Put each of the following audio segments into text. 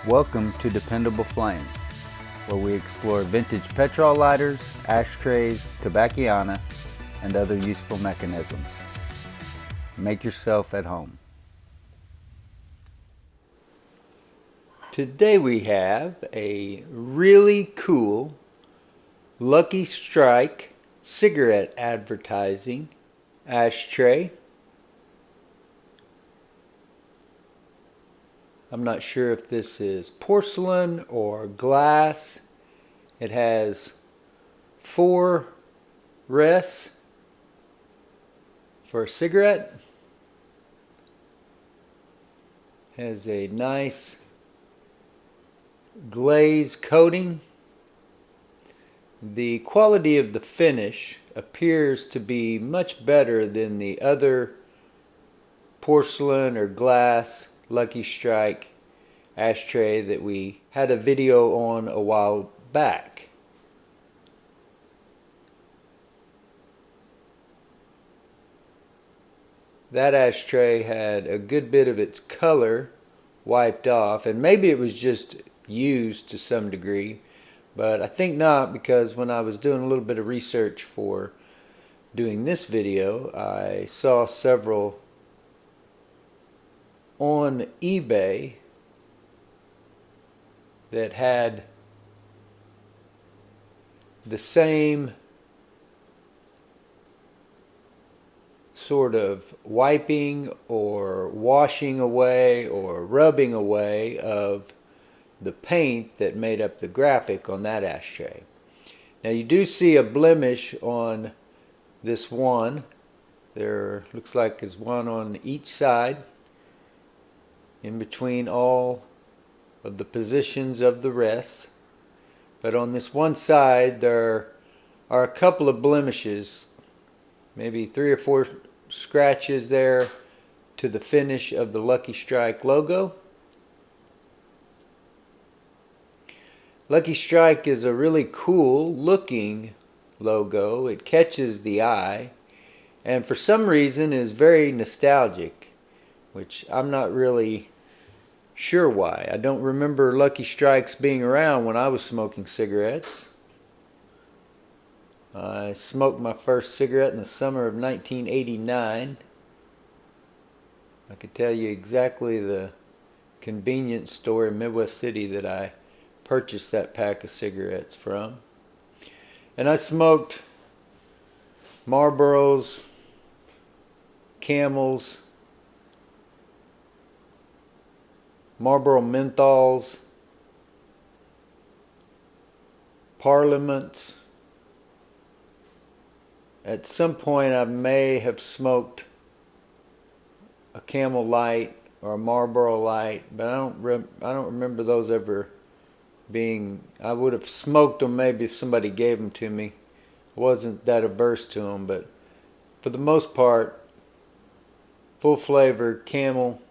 Welcome to Dependable Flame, where we explore vintage petrol lighters, ashtrays, tobacciana, and other useful mechanisms. Make yourself at home. Today we have a really cool LuckyStrike cigarette advertising ashtray. I'm not sure if this is porcelain or glass. It has 4 rests for a cigarette. Has a nice glaze coating. The quality of the finish appears to be much better than the other porcelain or glass LuckyStrike ashtray that we had a video on a while back. That ashtray had a good bit of its color wiped off, and maybe it was just used to some degree, but I think not, because when I was doing a little bit of research for doing this video, I saw several on eBay that had the same sort of wiping or washing away or rubbing away of the paint that made up the graphic on that ashtray. Now you do see a blemish on this one. There looks like there's one on each side, in between all of the positions of the rests. But on this one side there are a couple of blemishes, maybe 3 or 4 scratches there to the finish of the LuckyStrike logo. LuckyStrike is a really cool looking logo. It catches the eye, and for some reason is very nostalgic, which I'm not really sure why. I don't remember LuckyStrikes being around when I was smoking cigarettes. I smoked my first cigarette in the summer of 1989. I could tell you exactly the convenience store in Midwest City that I purchased that pack of cigarettes from. And I smoked Marlboros, Camels, Marlboro Menthols, Parliaments. At some point I may have smoked a Camel Light or a Marlboro Light, but I don't remember those ever being. I would have smoked them maybe if somebody gave them to me. I wasn't that averse to them, but for the most part, full flavor Camel,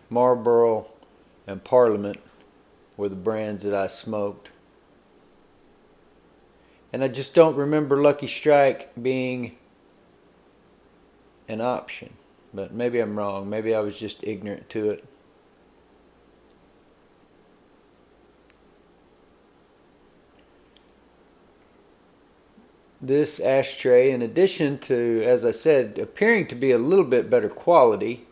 Marlboro, and Parliament were the brands that I smoked. And I just don't remember LuckyStrike being an option. But maybe I'm wrong. Maybe I was just ignorant to it. This ashtray, in addition to, as I said, appearing to be a little bit better quality,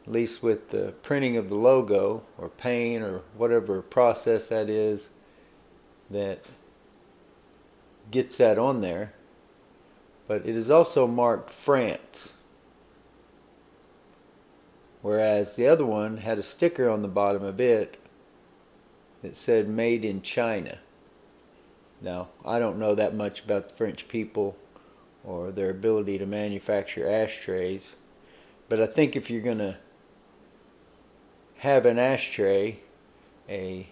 at least with the printing of the logo or paint or whatever process that is that gets that on there, but it is also marked France, whereas the other one had a sticker on the bottom of it that said made in China. Now, I don't know that much about the French people or their ability to manufacture ashtrays, but I think if you're going to have an ashtray, a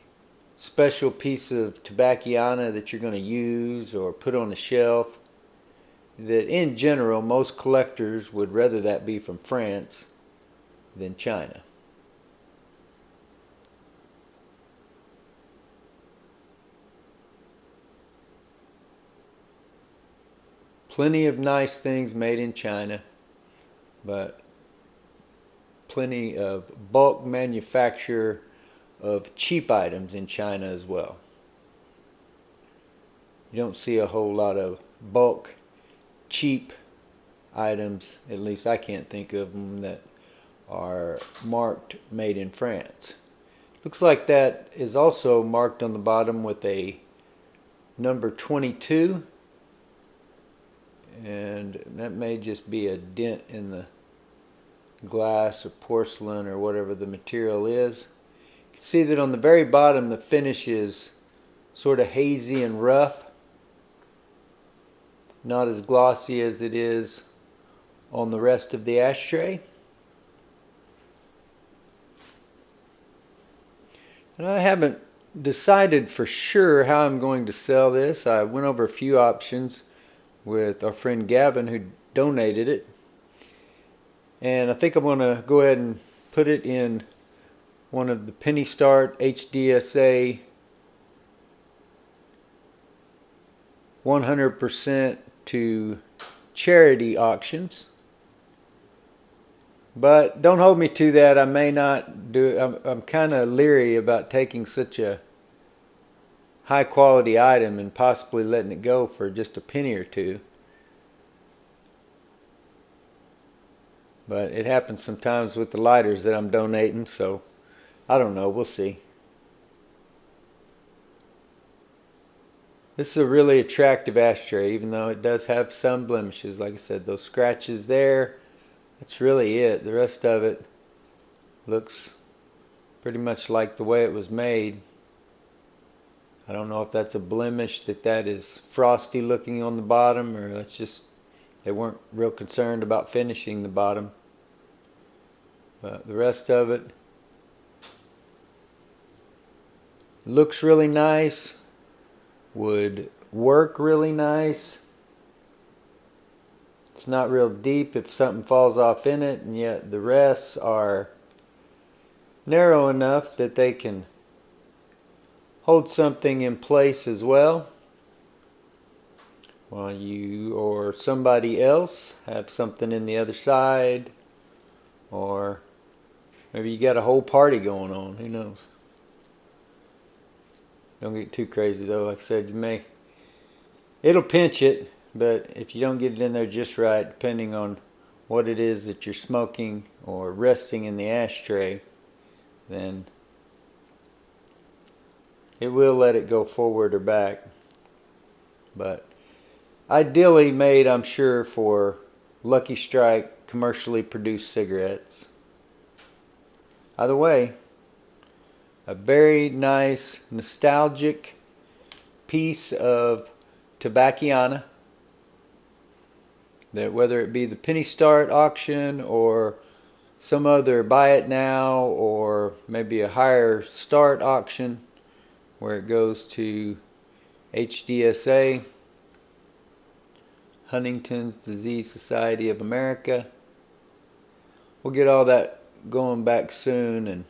special piece of tobacciana that you're going to use or put on a shelf, that in general most collectors would rather that be from France than China. Plenty of nice things made in China, but plenty of bulk manufacture of cheap items in China as well. You don't see a whole lot of bulk cheap items, at least I can't think of them, that are marked made in France. Looks like that is also marked on the bottom with a number 22, and that may just be a dent in the glass or porcelain or whatever the material is. You can see that on the very bottom the finish is sort of hazy and rough, not as glossy as it is on the rest of the ashtray. And I haven't decided for sure how I'm going to sell this. I went over a few options with our friend Gavin, who donated it, and I think I'm going to go ahead and put it in one of the Penny Start HDSA 100% to charity auctions. But don't hold me to that. I may not do it. I'm kind of leery about taking such a high quality item and possibly letting it go for just a penny or two. But it happens sometimes with the lighters that I'm donating, so I don't know. We'll see. This is a really attractive ashtray, even though it does have some blemishes. Like I said, those scratches there, that's really it. The rest of it looks pretty much like the way it was made. I don't know if that's a blemish, that is frosty looking on the bottom, or that's just they weren't real concerned about finishing the bottom. But the rest of it looks really nice, would work really nice. It's not real deep if something falls off in it, and yet the rests are narrow enough that they can hold something in place as well, while you or somebody else have something in the other side, or maybe you got a whole party going on, who knows. Don't get too crazy though. Like I said, it'll pinch it, but if you don't get it in there just right, depending on what it is that you're smoking or resting in the ashtray, then it will let it go forward or back. But ideally made, I'm sure, for LuckyStrike commercially produced cigarettes. Either way, a very nice nostalgic piece of tobacciana that, whether it be the Penny Start auction or some other buy it now, or maybe a higher start auction where it goes to HDSA, Huntington's Disease Society of America. We'll get all that going back soon, and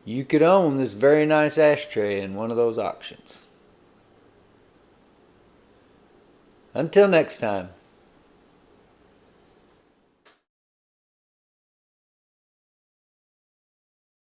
you could own this very nice ashtray in one of those auctions. Until next time.